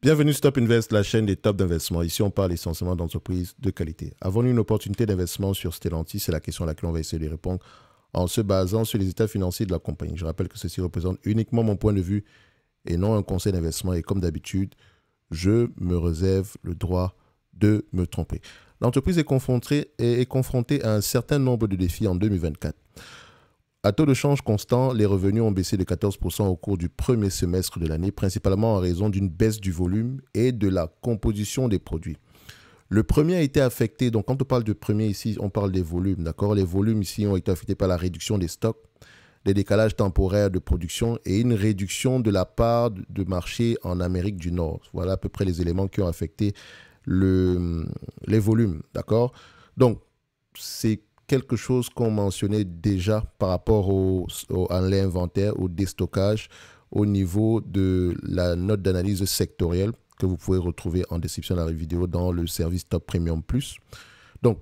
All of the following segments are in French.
Bienvenue Stop Invest, la chaîne des tops d'investissement. Ici, on parle essentiellement d'entreprises de qualité. Avons-nous une opportunité d'investissement sur Stellantis? C'est la question à laquelle on va essayer de répondre en se basant sur les états financiers de la compagnie. Je rappelle que ceci représente uniquement mon point de vue et non un conseil d'investissement. Et comme d'habitude, je me réserve le droit de me tromper. L'entreprise est confrontée à un certain nombre de défis en 2024. À taux de change constant, les revenus ont baissé de 14% au cours du premier semestre de l'année, principalement en raison d'une baisse du volume et de la composition des produits. Le premier a été affecté, donc quand on parle de premier ici, on parle des volumes, d'accord? Les volumes ici ont été affectés par la réduction des stocks, des décalages temporaires de production et une réduction de la part de marché en Amérique du Nord. Voilà à peu près les éléments qui ont affecté les volumes, d'accord? Donc, c'est quelque chose qu'on mentionnait déjà par rapport à l'inventaire, au déstockage, au niveau de la note d'analyse sectorielle que vous pouvez retrouver en description de la vidéo dans le service Top Premium Plus. Donc,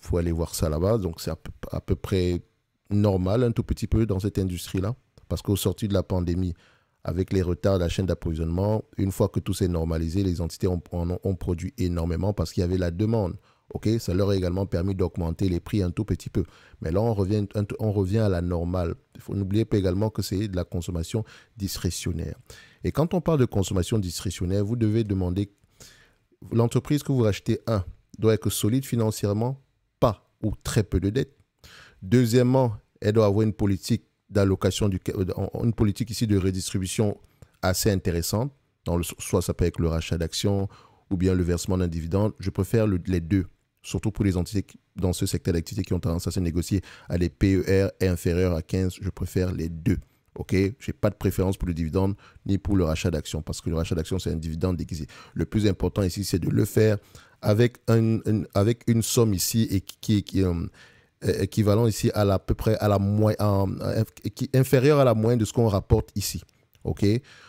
il faut aller voir ça là-bas. Donc, c'est à peu près normal, un tout petit peu dans cette industrie-là, parce qu'au sorti de la pandémie, avec les retards de la chaîne d'approvisionnement, une fois que tout s'est normalisé, les entités ont produit énormément parce qu'il y avait la demande. Okay, ça leur a également permis d'augmenter les prix un tout petit peu. Mais là, on revient à la normale. Il faut n'oublier pas également que c'est de la consommation discrétionnaire. Et quand on parle de consommation discrétionnaire, vous devez demander, l'entreprise que vous rachetez, doit être solide financièrement, pas ou très peu de dettes. Deuxièmement, elle doit avoir une politique d'allocation, une politique ici de redistribution assez intéressante. Soit ça peut être le rachat d'actions ou bien le versement d'un dividende. Je préfère les deux. Surtout pour les entités dans ce secteur d'activité qui ont tendance à se négocier à des PER inférieurs à 15, je préfère les deux. Ok, je n'ai pas de préférence pour le dividende ni pour le rachat d'actions parce que le rachat d'actions, c'est un dividende déguisé. Le plus important ici, c'est de le faire avec une somme ici et qui est équivalent ici à peu près à inférieur à la moyenne de ce qu'on rapporte ici. Ok,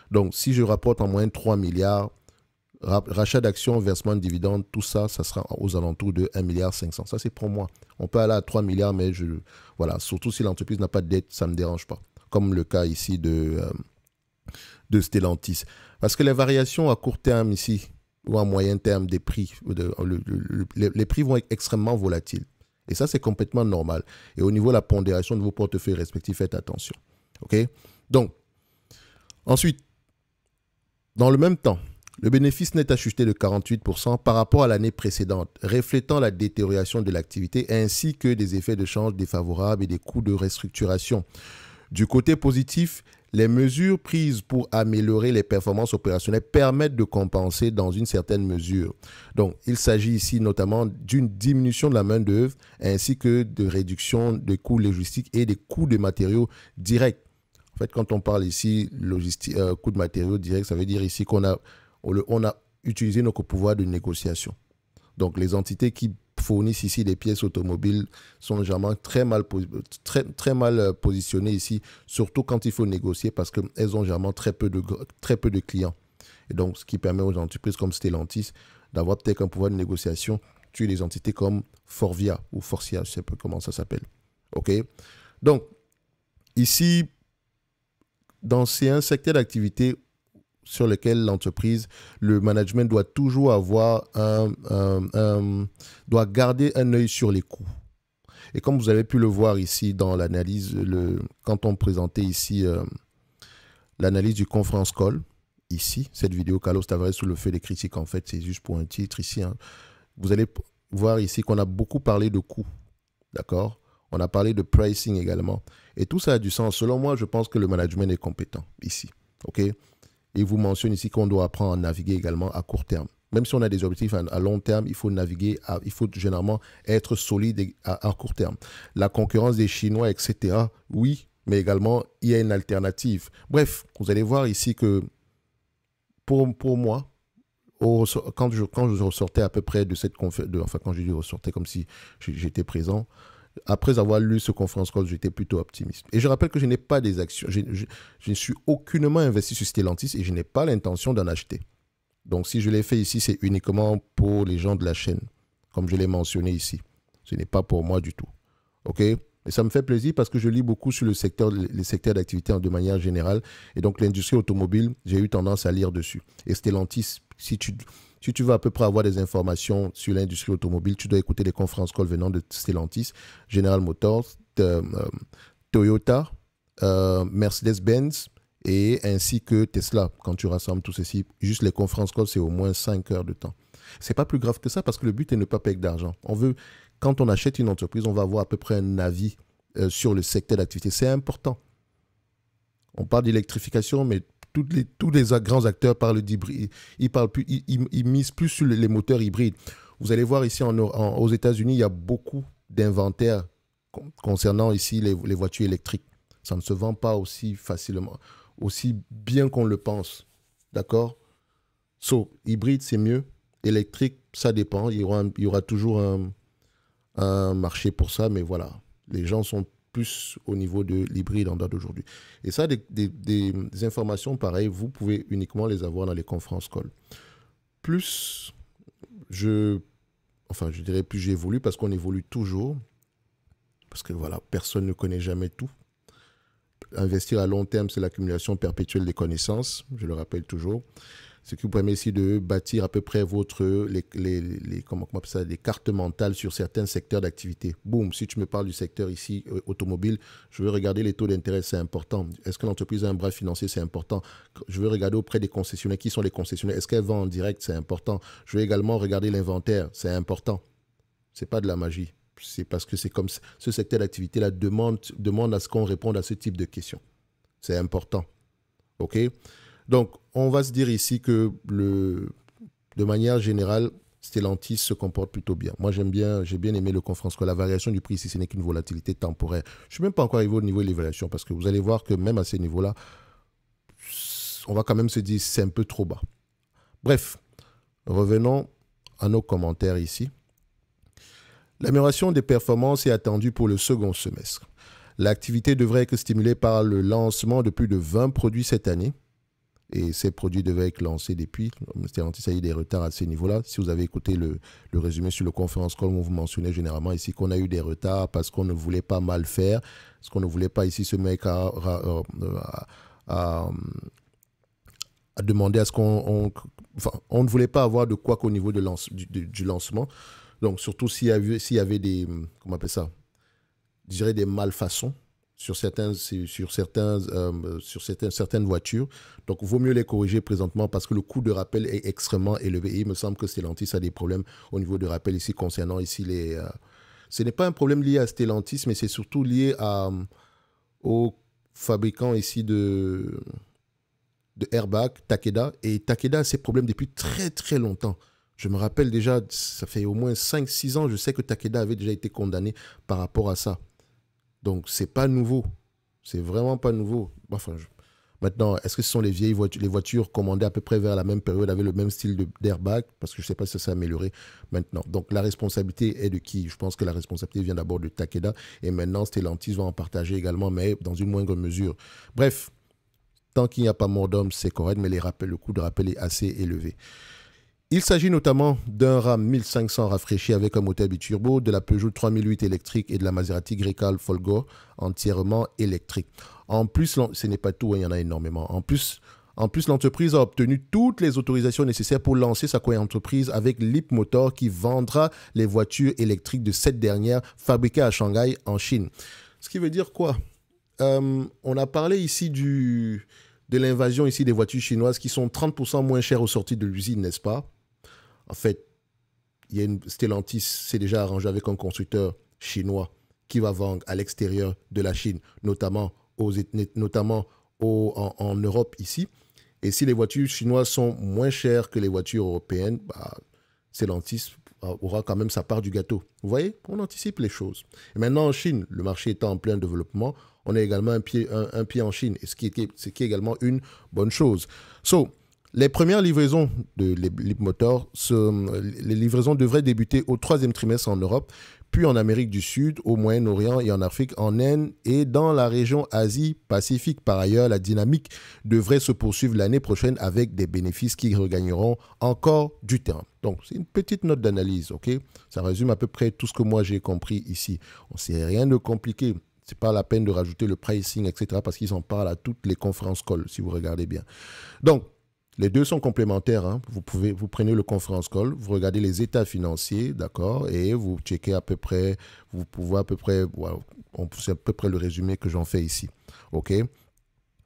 donc si je rapporte en moyenne 3 milliards, rachat d'actions, versement de dividendes, tout ça, ça sera aux alentours de 1,5 milliard. Ça, c'est pour moi. On peut aller à 3 milliards, mais voilà, surtout si l'entreprise n'a pas de dette, ça ne me dérange pas. Comme le cas ici de Stellantis. Parce que les variations à court terme ici, ou à moyen terme des prix, les prix vont être extrêmement volatiles. Et ça, c'est complètement normal. Et au niveau de la pondération de vos portefeuilles respectifs, faites attention. OK? Donc, ensuite, dans le même temps, le bénéfice net a chuté de 48% par rapport à l'année précédente, reflétant la détérioration de l'activité ainsi que des effets de change défavorables et des coûts de restructuration. Du côté positif, les mesures prises pour améliorer les performances opérationnelles permettent de compenser dans une certaine mesure. Donc, il s'agit ici notamment d'une diminution de la main-d'œuvre ainsi que de réduction des coûts logistiques et des coûts de matériaux directs. En fait, quand on parle ici coûts de matériaux directs, ça veut dire ici qu'on a utilisé notre pouvoir de négociation. Donc, les entités qui fournissent ici des pièces automobiles sont généralement très mal positionnées ici, surtout quand il faut négocier parce qu'elles ont généralement très peu de clients. Et donc, ce qui permet aux entreprises comme Stellantis d'avoir peut-être un pouvoir de négociation sur les entités comme Forvia ou Forcia, je ne sais pas comment ça s'appelle. OK? Donc, ici, c'est un secteur d'activité sur lequel l'entreprise, le management doit toujours doit garder un œil sur les coûts. Et comme vous avez pu le voir ici dans l'analyse, quand on présentait ici l'analyse du conference call, ici, cette vidéo, Carlos Tavares sous le feu des critiques, en fait, c'est juste pour un titre ici. Hein. Vous allez voir ici qu'on a beaucoup parlé de coûts, d'accord? On a parlé de pricing également. Et tout ça a du sens. Selon moi, je pense que le management est compétent ici, ok? Il vous mentionne ici qu'on doit apprendre à naviguer également à court terme. Même si on a des objectifs à long terme, il faut naviguer, il faut généralement être solide à court terme. La concurrence des Chinois, etc., oui, mais également, il y a une alternative. Bref, vous allez voir ici que pour moi, quand je ressortais à peu près de cette conférence, enfin quand je dis ressortais comme si j'étais présent, après avoir lu ce conférence call, j'étais plutôt optimiste. Et je rappelle que je n'ai pas des actions. Je ne suis aucunement investi sur Stellantis et je n'ai pas l'intention d'en acheter. Donc, si je l'ai fait ici, c'est uniquement pour les gens de la chaîne, comme je l'ai mentionné ici. Ce n'est pas pour moi du tout. OK? Et ça me fait plaisir parce que je lis beaucoup sur les secteurs d'activité de manière générale. Et donc, l'industrie automobile, j'ai eu tendance à lire dessus. Et Stellantis, Si tu veux à peu près avoir des informations sur l'industrie automobile, tu dois écouter les conférences call venant de Stellantis, General Motors, Toyota, Mercedes-Benz et ainsi que Tesla. Quand tu rassembles tout ceci, juste les conférences call, c'est au moins 5 heures de temps. C'est pas plus grave que ça parce que le but est de ne pas payer d'argent. Quand on achète une entreprise, on va avoir à peu près un avis sur le secteur d'activité. C'est important. On parle d'électrification, mais tous les grands acteurs parlent d'hybride. Ils misent plus sur les moteurs hybrides. Vous allez voir ici aux États-Unis, il y a beaucoup d'inventaires concernant ici les voitures électriques. Ça ne se vend pas aussi facilement, aussi bien qu'on le pense. D'accord? Hybride, c'est mieux. Électrique, ça dépend. Il y aura toujours un marché pour ça, mais voilà. Les gens sont plus au niveau de l'hybride en date d'aujourd'hui. Et ça, des informations pareilles, vous pouvez uniquement les avoir dans les conférences call. Plus je dirais plus j'évolue parce qu'on évolue toujours. Parce que voilà, personne ne connaît jamais tout. Investir à long terme, c'est l'accumulation perpétuelle des connaissances, je le rappelle toujours. Ce qui vous permet ici de bâtir à peu près les cartes mentales sur certains secteurs d'activité. Boum, si tu me parles du secteur ici automobile, je veux regarder les taux d'intérêt, c'est important. Est-ce que l'entreprise a un bras financier, c'est important. Je veux regarder auprès des concessionnaires, qui sont les concessionnaires, est-ce qu'elles vendent en direct, c'est important. Je veux également regarder l'inventaire, c'est important. C'est pas de la magie. C'est parce que c'est comme ce secteur d'activité-là demande à ce qu'on réponde à ce type de questions. C'est important. OK? Donc, on va se dire ici que de manière générale, Stellantis se comporte plutôt bien. Moi, j'ai bien aimé le conférence call. La variation du prix ici, ce n'est qu'une volatilité temporaire. Je ne suis même pas encore arrivé au niveau de l'évaluation parce que vous allez voir que même à ces niveaux-là, on va quand même se dire c'est un peu trop bas. Bref, revenons à nos commentaires ici. L'amélioration des performances est attendue pour le second semestre. L'activité devrait être stimulée par le lancement de plus de 20 produits cette année. Et ces produits devaient être lancés depuis. Stellantis a eu des retards à ce niveau-là. Si vous avez écouté le résumé sur le conférence call, on vous mentionnait généralement ici qu'on a eu des retards parce qu'on ne voulait pas mal faire, parce qu'on ne voulait pas ici se mettre à demander à ce qu'on... on ne voulait pas avoir de quoi qu'au niveau du lancement. Donc, surtout s'il y avait des... Comment on appelle ça? Je dirais des malfaçons sur certaines voitures. Donc, il vaut mieux les corriger présentement parce que le coût de rappel est extrêmement élevé. Et il me semble que Stellantis a des problèmes au niveau de rappel ici concernant ici les... Ce n'est pas un problème lié à Stellantis, mais c'est surtout lié aux fabricants ici de airbag, Takeda. Et Takeda a ces problèmes depuis très, très longtemps. Je me rappelle déjà, ça fait au moins 5-6 ans, je sais que Takeda avait déjà été condamné par rapport à ça. Donc, c'est pas nouveau. C'est vraiment pas nouveau. Enfin, maintenant, est-ce que ce sont les vieilles voitures, les voitures commandées à peu près vers la même période, avec le même style d'airbag? Parce que je ne sais pas si ça s'est amélioré maintenant. Donc, la responsabilité est de qui? Je pense que la responsabilité vient d'abord de Takeda. Et maintenant, Stellantis va en partager également, mais dans une moindre mesure. Bref, tant qu'il n'y a pas mort d'homme, c'est correct, mais le coût de rappel est assez élevé. Il s'agit notamment d'un Ram 1500 rafraîchi avec un moteur biturbo, de la Peugeot 3008 électrique et de la Maserati Grecale Folgo entièrement électrique. En plus, ce n'est pas tout, il y en a énormément. En plus, l'entreprise a obtenu toutes les autorisations nécessaires pour lancer sa co-entreprise avec Leapmotor qui vendra les voitures électriques de cette dernière fabriquées à Shanghai en Chine. Ce qui veut dire quoi? On a parlé ici de l'invasion ici des voitures chinoises qui sont 30% moins chères aux sorties de l'usine, n'est-ce pas? En fait, Stellantis s'est déjà arrangé avec un constructeur chinois qui va vendre à l'extérieur de la Chine, notamment en Europe ici. Et si les voitures chinoises sont moins chères que les voitures européennes, Stellantis aura quand même sa part du gâteau. Vous voyez, on anticipe les choses. Et maintenant, en Chine, le marché étant en plein développement, on a également un pied en Chine, et ce qui est également une bonne chose. Les premières livraisons de Leapmotor, les livraisons devraient débuter au 3e trimestre en Europe, puis en Amérique du Sud, au Moyen-Orient et en Afrique, en Inde et dans la région Asie-Pacifique. Par ailleurs, la dynamique devrait se poursuivre l'année prochaine avec des bénéfices qui regagneront encore du terrain. Donc, c'est une petite note d'analyse, ok? Ça résume à peu près tout ce que moi j'ai compris ici. On ne sait rien de compliqué. Ce n'est pas la peine de rajouter le pricing, etc. parce qu'ils en parlent à toutes les conférences call, si vous regardez bien. Donc, Les deux sont complémentaires. Hein. Vous prenez le conference call, vous regardez les états financiers, d'accord, et vous checkez à peu près, vous pouvez à peu près, voilà, c'est à peu près le résumé que j'en fais ici. OK?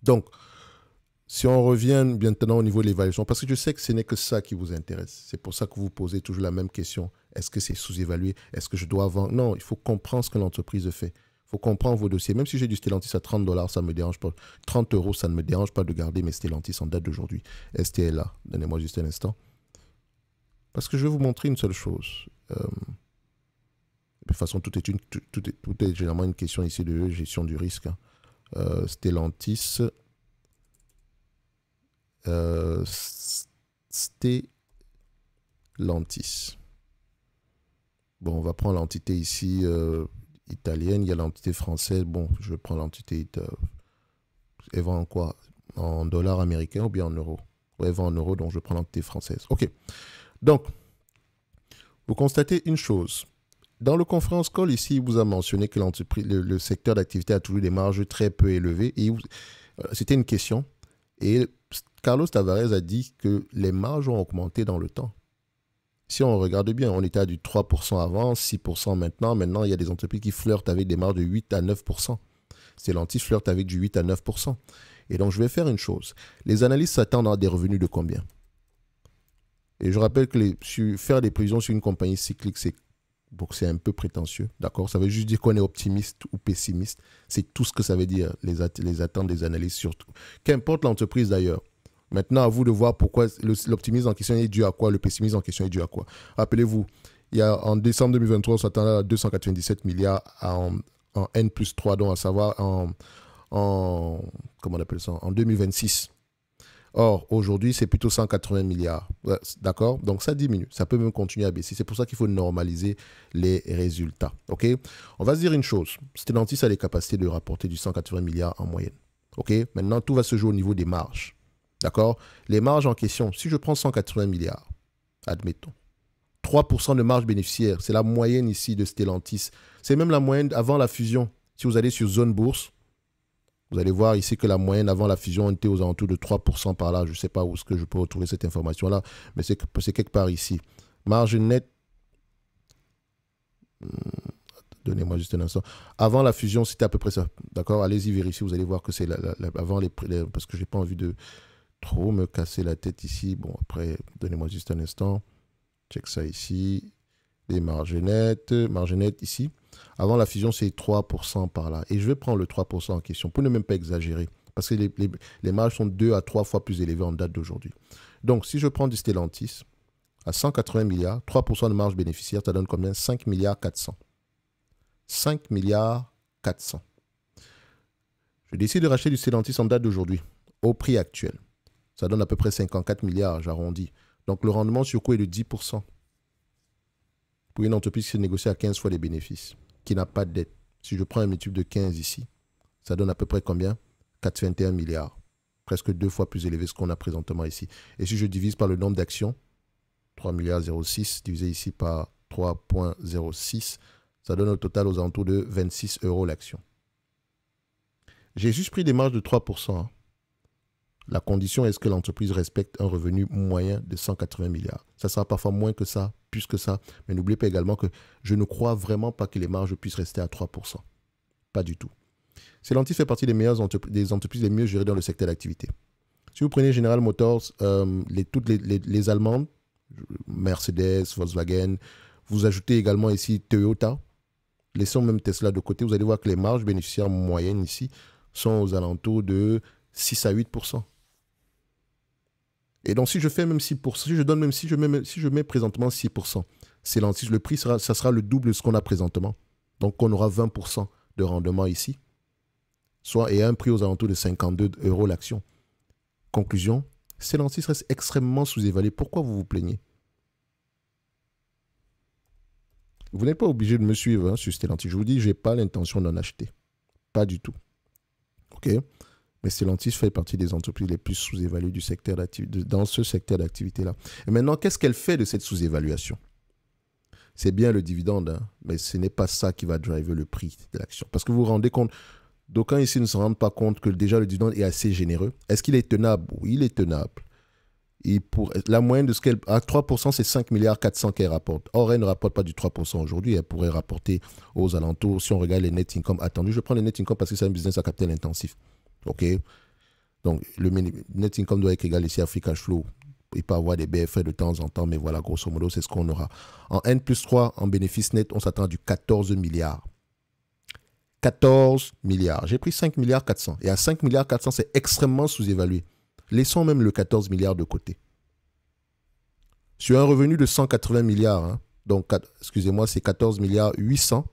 Donc, si on revient maintenant au niveau de l'évaluation, parce que je sais que ce n'est que ça qui vous intéresse. C'est pour ça que vous posez toujours la même question. Est-ce que c'est sous-évalué? Est-ce que je dois vendre? Non, il faut comprendre ce que l'entreprise fait. Il faut comprendre vos dossiers. Même si j'ai du Stellantis à 30 $, ça ne me dérange pas. 30 €, ça ne me dérange pas de garder mes Stellantis en date d'aujourd'hui. STLA, donnez-moi juste un instant. Parce que je vais vous montrer une seule chose. De toute façon, tout est généralement une question ici de gestion du risque. Hein. Stellantis. Stellantis. Bon, on va prendre l'entité ici italienne. Il y a l'entité française. Bon, je vais prendre l'entité. Elle vend en quoi? En dollars américains ou bien en euros? Elle vend en euros, donc je prends l'entité française. OK. Donc, vous constatez une chose. Dans le conference call, ici, il vous a mentionné que le secteur d'activité a toujours des marges très peu élevées. C'était une question. Et Carlos Tavares a dit que les marges ont augmenté dans le temps. Si on regarde bien, on était à du 3% avant, 6% maintenant. Maintenant, il y a des entreprises qui flirtent avec des marges de 8 à 9%. Stellantis flirte avec du 8 à 9%. Et donc, je vais faire une chose. Les analystes s'attendent à des revenus de combien? Et je rappelle que faire des prévisions sur une compagnie cyclique, c'est un peu prétentieux. D'accord? Ça veut juste dire qu'on est optimiste ou pessimiste. C'est tout ce que ça veut dire, les attentes des analystes surtout. Qu'importe l'entreprise d'ailleurs. Maintenant, à vous de voir pourquoi l'optimisme en question est dû à quoi, le pessimisme en question est dû à quoi. Rappelez-vous, en décembre 2023, on s'attendait à 297 milliards en N plus 3, donc à savoir comment on appelle ça, en 2026. Or, aujourd'hui, c'est plutôt 180 milliards. D'accord? Donc, ça diminue. Ça peut même continuer à baisser. C'est pour ça qu'il faut normaliser les résultats. OK? On va se dire une chose. Stellantis a les capacités de rapporter du 180 milliards en moyenne. OK? Maintenant, tout va se jouer au niveau des marges. D'accord? Les marges en question, si je prends 180 milliards, admettons, 3% de marge bénéficiaire, c'est la moyenne ici de Stellantis. C'est même la moyenne avant la fusion. Si vous allez sur Zone Bourse, vous allez voir ici que la moyenne avant la fusion était aux alentours de 3% par là. Je ne sais pas où est-ce que je peux retrouver cette information-là, mais c'est quelque part ici. Marge nette. Donnez-moi juste un instant. Avant la fusion, c'était à peu près ça. D'accord? Allez-y vérifier. Vous allez voir que c'est avant parce que je n'ai pas envie de trop me casser la tête ici. Bon, après, donnez-moi juste un instant. Check ça ici. Les marges nettes ici. Avant la fusion, c'est 3% par là. Et je vais prendre le 3% en question pour ne même pas exagérer. Parce que les marges sont 2 à 3 fois plus élevées en date d'aujourd'hui. Donc, si je prends du Stellantis à 180 milliards, 3% de marge bénéficiaire, ça donne combien? 5 milliards 400. 5 milliards 400. Je décide de racheter du Stellantis en date d'aujourd'hui, au prix actuel. Ça donne à peu près 54 milliards, j'arrondis. Donc, le rendement sur quoi est de 10%. Pour une entreprise qui se négocie à 15 fois les bénéfices, qui n'a pas de dette. Si je prends un multiple de 15 ici, ça donne à peu près combien? 4,21 milliards. Presque 2 fois plus élevé que ce qu'on a présentement ici. Et si je divise par le nombre d'actions, 3 milliards 06 divisé ici par 3,06, ça donne au total aux alentours de 26 € l'action. J'ai juste pris des marges de 3%. Hein. La condition est que l'entreprise respecte un revenu moyen de 180 milliards. Ça sera parfois moins que ça, plus que ça. Mais n'oubliez pas également que je ne crois vraiment pas que les marges puissent rester à 3%. Pas du tout. Stellantis fait partie des entreprises les mieux gérées dans le secteur d'activité. Si vous prenez General Motors, toutes les Allemandes, Mercedes, Volkswagen, vous ajoutez également ici Toyota, laissons même Tesla de côté, vous allez voir que les marges bénéficiaires moyennes ici sont aux alentours de 6 à 8%. Et donc, si je fais même 6%, si je mets présentement 6%, Stellantis, le prix, ça sera le double de ce qu'on a présentement. Donc, on aura 20% de rendement ici, et un prix aux alentours de 52 € l'action. Conclusion, Stellantis reste extrêmement sous-évalué. Pourquoi vous vous plaignez? Vous n'êtes pas obligé de me suivre sur Stellantis. Je vous dis, je n'ai pas l'intention d'en acheter. Pas du tout. OK? Mais Stellantis fait partie des entreprises les plus sous-évaluées dans ce secteur d'activité-là. Et maintenant, qu'est-ce qu'elle fait de cette sous-évaluation? C'est bien le dividende, hein, mais ce n'est pas ça qui va driver le prix de l'action. Parce que vous vous rendez compte, d'aucuns ici ne se rendent pas compte que déjà le dividende est assez généreux. Est-ce qu'il est tenable? Oui, il est tenable. La moyenne de ce qu'elle... À 3%, c'est 5 milliards 400 qu'elle rapporte. Or, elle ne rapporte pas du 3% aujourd'hui. Elle pourrait rapporter aux alentours, si on regarde les net income attendus. Je prends les net income parce que c'est un business à capital intensif. OK? Donc, le net income doit être égal ici à free cash flow. Il peut avoir des BFR de temps en temps, mais voilà, grosso modo, c'est ce qu'on aura. En N+3, en bénéfice net, on s'attend à du 14 milliards. 14 milliards. J'ai pris 5 milliards 400. Et à 5 milliards 400, c'est extrêmement sous-évalué. Laissons même le 14 milliards de côté. Sur un revenu de 180 milliards, hein, donc, excusez-moi, c'est 14 milliards 800.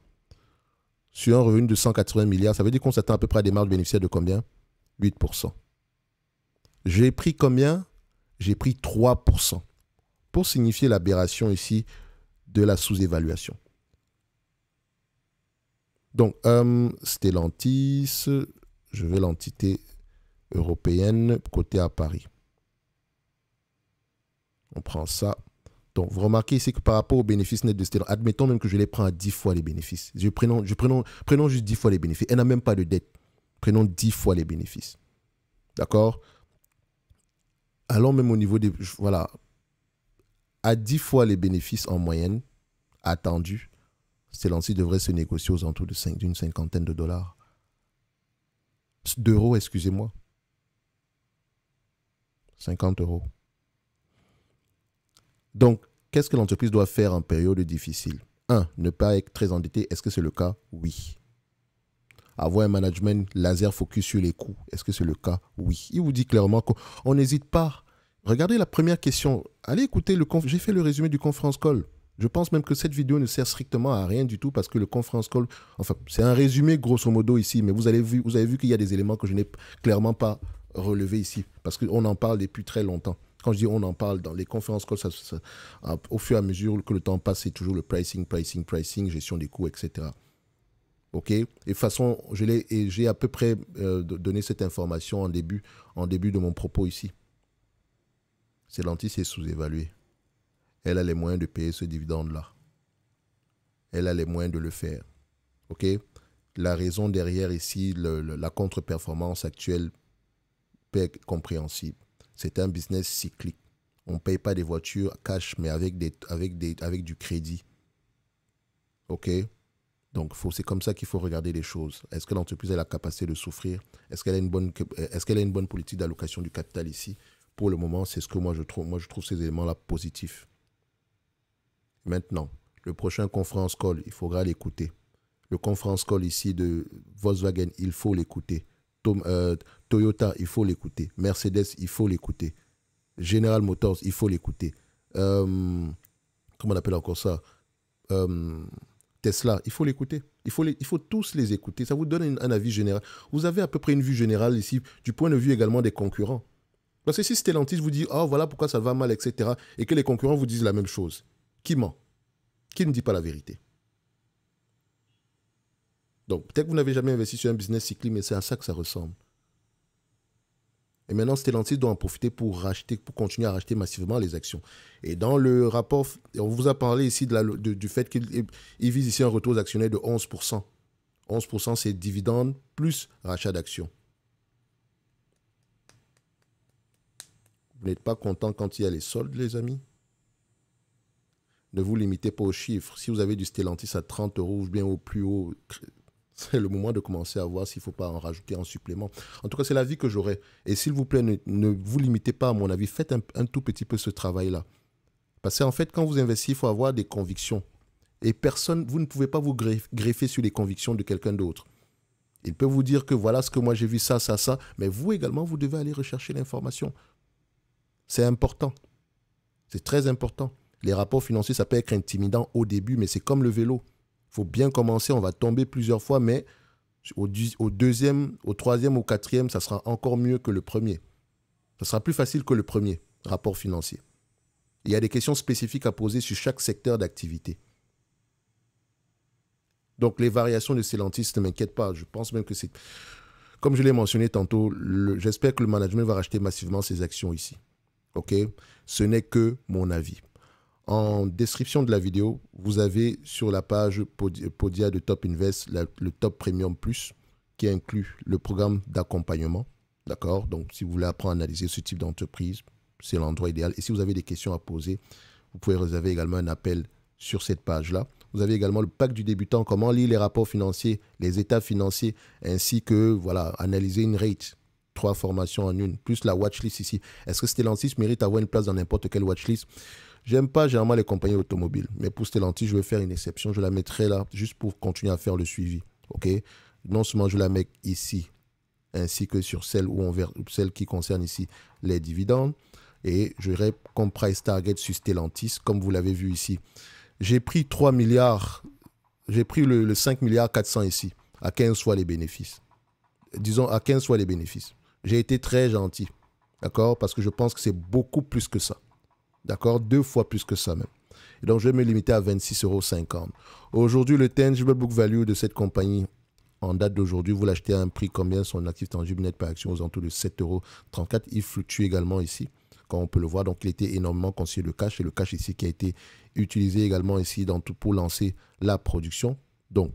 Sur un revenu de 180 milliards, ça veut dire qu'on s'attend à peu près à des marges bénéficiaires de combien? 8%. J'ai pris combien? J'ai pris 3%. Pour signifier l'aberration ici de la sous-évaluation. Donc, Stellantis, je vais l'entité européenne côté à Paris. On prend ça. Donc, vous remarquez ici que par rapport aux bénéfices nets de Stellantis, admettons même que je les prends à 10 fois les bénéfices. Prenons juste 10 fois les bénéfices. Elle n'a même pas de dette. Prenons 10 fois les bénéfices. D'accord? Allons même au niveau des... Voilà. À 10 fois les bénéfices en moyenne attendus, Stellantis devrait se négocier aux alentours d'une cinquantaine de dollars. D'euros, excusez-moi. 50 euros. Donc, qu'est-ce que l'entreprise doit faire en période difficile? 1. Ne pas être très endetté. Est-ce que c'est le cas? Oui. Avoir un management laser focus sur les coûts. Est-ce que c'est le cas? Oui. Il vous dit clairement qu'on n'hésite pas. Regardez la première question. Allez écouter j'ai fait le résumé du conference call. Je pense même que cette vidéo ne sert strictement à rien du tout parce que le conference call, enfin, c'est un résumé grosso modo ici, mais vous avez vu qu'il y a des éléments que je n'ai clairement pas relevés ici parce qu'on en parle depuis très longtemps. Quand je dis on en parle dans les conférences calls, au fur et à mesure que le temps passe, c'est toujours le pricing, gestion des coûts, etc. OK? Et de toute façon, j'ai à peu près donné cette information en début de mon propos ici. Stellantis est sous-évalué. Elle a les moyens de payer ce dividende-là. Elle a les moyens de le faire. OK? La raison derrière ici, la contre-performance actuelle, peut être compréhensible. C'est un business cyclique. On ne paye pas des voitures cash, mais avec du crédit. OK? Donc, c'est comme ça qu'il faut regarder les choses. Est-ce que l'entreprise a la capacité de souffrir? Est-ce qu'elle a une bonne politique d'allocation du capital ici? Pour le moment, c'est ce que moi je trouve. Moi, je trouve ces éléments-là positifs. Maintenant, le prochain conference call, il faudra l'écouter. Le conference call ici de Volkswagen, il faut l'écouter. Toyota, il faut l'écouter. Mercedes, il faut l'écouter. General Motors, il faut l'écouter. Comment on appelle encore ça? Tesla, il faut l'écouter. Il faut tous les écouter. Ça vous donne un avis général. Vous avez à peu près une vue générale ici, du point de vue également des concurrents. Parce que si Stellantis vous dit « Oh, voilà pourquoi ça va mal, etc. » et que les concurrents vous disent la même chose, qui ment? Qui ne dit pas la vérité? Donc, peut-être que vous n'avez jamais investi sur un business cyclique, mais c'est à ça que ça ressemble. Et maintenant, Stellantis doit en profiter pour continuer à racheter massivement les actions. Et dans le rapport, on vous a parlé ici du fait qu'il vise ici un retour aux actionnaires de 11%. 11%, c'est dividende plus rachat d'actions. Vous n'êtes pas content quand il y a les soldes, les amis? Ne vous limitez pas aux chiffres. Si vous avez du Stellantis à 30 euros ou bien au plus haut, c'est le moment de commencer à voir s'il ne faut pas en rajouter en supplément. En tout cas, c'est l'avis que j'aurais. Et s'il vous plaît, ne vous limitez pas à mon avis. Faites un tout petit peu ce travail-là. Parce qu'en fait, quand vous investissez, il faut avoir des convictions. Et vous ne pouvez pas vous greffer sur les convictions de quelqu'un d'autre. Il peut vous dire que voilà ce que moi j'ai vu, ça. Mais vous également, vous devez aller rechercher l'information. C'est important. C'est très important. Les rapports financiers, ça peut être intimidant au début, mais c'est comme le vélo. Il faut bien commencer, on va tomber plusieurs fois, mais au deuxième, au troisième, au quatrième, ça sera encore mieux que le premier. Ça sera plus facile que le premier rapport financier. Il y a des questions spécifiques à poser sur chaque secteur d'activité. Donc, les variations de Stellantis, ne m'inquiète pas. Je pense même que c'est... Comme je l'ai mentionné tantôt, j'espère que le management va racheter massivement ses actions ici. OK? Ce n'est que mon avis. En description de la vidéo, vous avez sur la page Podia de Top Invest le Top Premium Plus qui inclut le programme d'accompagnement. D'accord? Donc, si vous voulez apprendre à analyser ce type d'entreprise, c'est l'endroit idéal. Et si vous avez des questions à poser, vous pouvez réserver également un appel sur cette page-là. Vous avez également le pack du débutant, comment lire les rapports financiers, les états financiers, ainsi que voilà, analyser une rate. 3 formations en une, plus la watchlist ici. Est-ce que Stellantis mérite d'avoir une place dans n'importe quelle watchlist? J'aime pas généralement les compagnies automobiles, mais pour Stellantis, je vais faire une exception. Je la mettrai là juste pour continuer à faire le suivi. Ok? Non seulement je la mets ici, ainsi que sur celle qui concerne ici les dividendes. Et j'aurai comme price target sur Stellantis, comme vous l'avez vu ici. J'ai pris 3 milliards, j'ai pris le 5 milliards 400 ici, à 15 fois les bénéfices. Disons à 15 fois les bénéfices. J'ai été très gentil, d'accord? Parce que je pense que c'est beaucoup plus que ça. D'accord? 2 fois plus que ça même. Et donc, je vais me limiter à 26,50 €. Aujourd'hui, le tangible book value de cette compagnie, en date d'aujourd'hui, vous l'achetez à un prix combien? Son actif tangible net par action aux alentours de 7,34 €. Il fluctue également ici, comme on peut le voir. Donc, il était énormément considéré le cash. Et le cash ici qui a été utilisé également ici pour lancer la production. Donc,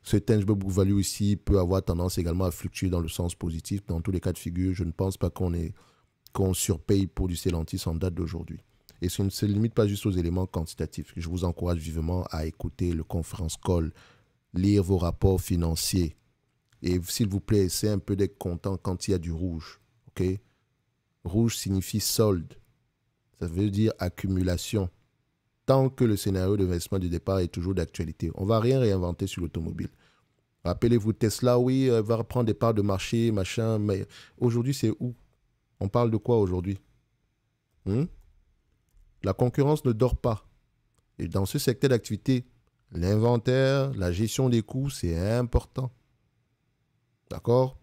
ce tangible book value ici peut avoir tendance également à fluctuer dans le sens positif. Dans tous les cas de figure, je ne pense pas qu'on surpaye pour du Stellantis en date d'aujourd'hui. Et ça ne se limite pas juste aux éléments quantitatifs. Je vous encourage vivement à écouter le conference call, lire vos rapports financiers. Et s'il vous plaît, essayez un peu d'être content quand il y a du rouge. Okay? Rouge signifie solde. Ça veut dire accumulation. Tant que le scénario d'investissement du départ est toujours d'actualité. On ne va rien réinventer sur l'automobile. Rappelez-vous, Tesla, oui, va reprendre des parts de marché, machin, mais aujourd'hui, c'est où? On parle de quoi aujourd'hui? La concurrence ne dort pas. Et dans ce secteur d'activité, l'inventaire, la gestion des coûts, c'est important. D'accord?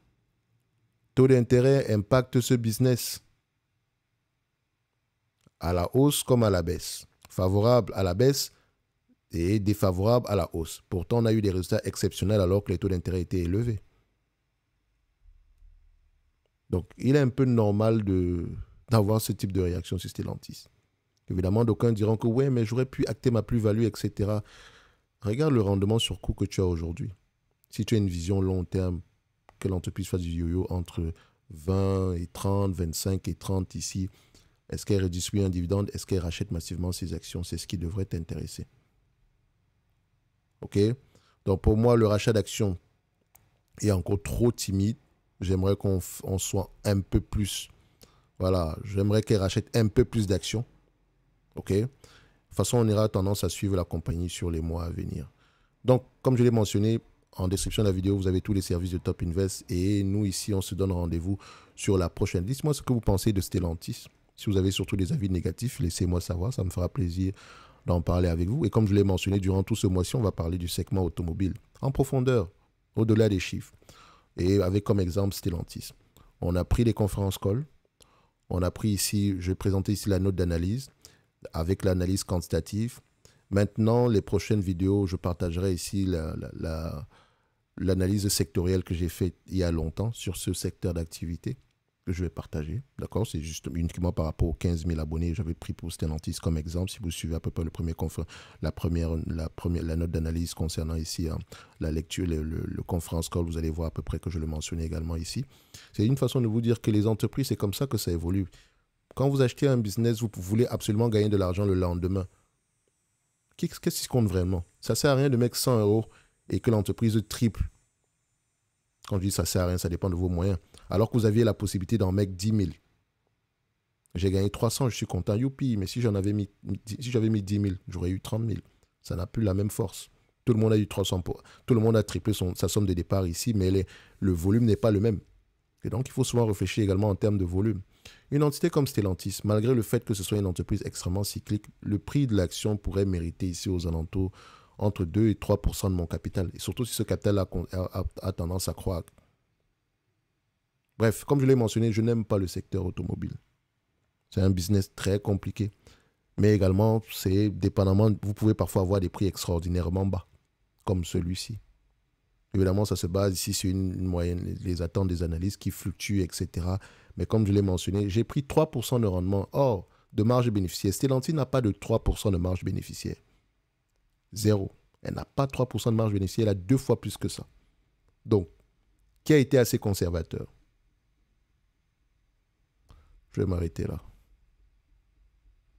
Taux d'intérêt impacte ce business à la hausse comme à la baisse. Favorable à la baisse et défavorable à la hausse. Pourtant, on a eu des résultats exceptionnels alors que les taux d'intérêt étaient élevés. Donc, il est un peu normal d'avoir ce type de réaction sur Stellantis. Évidemment, d'aucuns diront que oui, mais j'aurais pu acter ma plus-value, etc. Regarde le rendement sur coût que tu as aujourd'hui. Si tu as une vision long terme, que l'entreprise fasse du yo-yo entre 20 et 30, 25 et 30 ici, est-ce qu'elle redistribue un dividende? Est-ce qu'elle rachète massivement ses actions? C'est ce qui devrait t'intéresser. OK? Donc pour moi, le rachat d'actions est encore trop timide. J'aimerais qu'on soit un peu plus... Voilà, j'aimerais qu'elle rachète un peu plus d'actions. OK? De toute façon, on aura tendance à suivre la compagnie sur les mois à venir. Donc, comme je l'ai mentionné, en description de la vidéo, vous avez tous les services de Top Invest. Et nous, ici, on se donne rendez-vous sur la prochaine. Dites-moi ce que vous pensez de Stellantis. Si vous avez surtout des avis négatifs, laissez-moi savoir. Ça me fera plaisir d'en parler avec vous. Et comme je l'ai mentionné, durant tout ce mois-ci, on va parler du segment automobile en profondeur, au-delà des chiffres. Et avec comme exemple Stellantis. On a pris les conférences call. On a pris ici, je vais présenter ici la note d'analyse avec l'analyse quantitative. Maintenant, les prochaines vidéos, je partagerai ici l'analyse sectorielle que j'ai faite il y a longtemps sur ce secteur d'activité que je vais partager. D'accord? C'est juste uniquement par rapport aux 15 000 abonnés. J'avais pris pour Stellantis comme exemple. Si vous suivez à peu près la note d'analyse concernant ici la lecture, le conference call, vous allez voir à peu près que je le mentionnais également ici. C'est une façon de vous dire que les entreprises, c'est comme ça que ça évolue. Quand vous achetez un business, vous voulez absolument gagner de l'argent le lendemain. Qu'est-ce qui compte vraiment? Ça ne sert à rien de mettre 100 € et que l'entreprise triple. Quand je dis ça ne sert à rien, ça dépend de vos moyens. Alors que vous aviez la possibilité d'en mettre 10 000. J'ai gagné 300, je suis content, youpi. Mais si j'avais mis 10 000, j'aurais eu 30 000. Ça n'a plus la même force. Tout le monde a eu 300. Tout le monde a triplé sa somme de départ ici, mais le volume n'est pas le même. Et donc, il faut souvent réfléchir également en termes de volume. Une entité comme Stellantis, malgré le fait que ce soit une entreprise extrêmement cyclique, le prix de l'action pourrait mériter ici aux alentours entre 2 et 3% de mon capital. Et surtout si ce capital a tendance à croître. Bref, comme je l'ai mentionné, je n'aime pas le secteur automobile. C'est un business très compliqué. Mais également, c'est dépendamment, vous pouvez parfois avoir des prix extraordinairement bas, comme celui-ci. Évidemment, ça se base ici sur une moyenne, les attentes des analystes qui fluctuent, etc. Mais comme je l'ai mentionné, j'ai pris 3% de rendement hors de marge bénéficiaire. Stellantis n'a pas de 3% de marge bénéficiaire. Zéro. Elle n'a pas 3% de marge bénéficiaire, elle a 2 fois plus que ça. Donc, qui a été assez conservateur? Je vais m'arrêter là.